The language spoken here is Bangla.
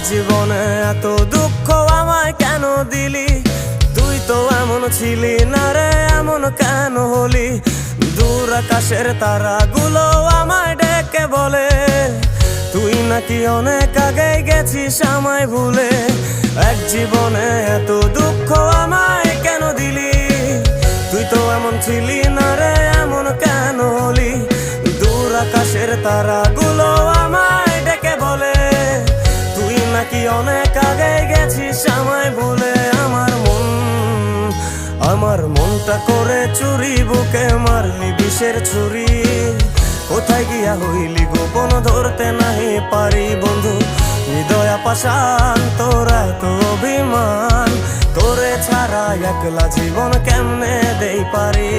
জীবনে এত দুঃখ আমায় কেন দিলি? তুই তো এমন ছিলি না রে, এমন কেন হলি? দূর আকাশের তারাগুলো আমায় ডেকে বলে তুই নাকি অনেক আগে গেছিস আমায় ভুলে। এক জীবনে এত দুঃখ আমায় কেন দিলি? তুই তো এমন ছিলি না রে, এমন কেন হলি? দূর আকাশের তারাগুলো আমায় ডেকে বলে তুই নাকি অনেক আগে গেছিস আমায় ভুলে। আমার মনটা করে চুরি, বুকে মারলি বিষের ছুরি। কোথায় গিয়া হইলি গোপন ধরতে নাহি পারি বন্ধু। হৃদয় পাষাণ তোরা তো অভিমান, তোরে ছাড়া একলা জীবন কেমনে দেই পারি।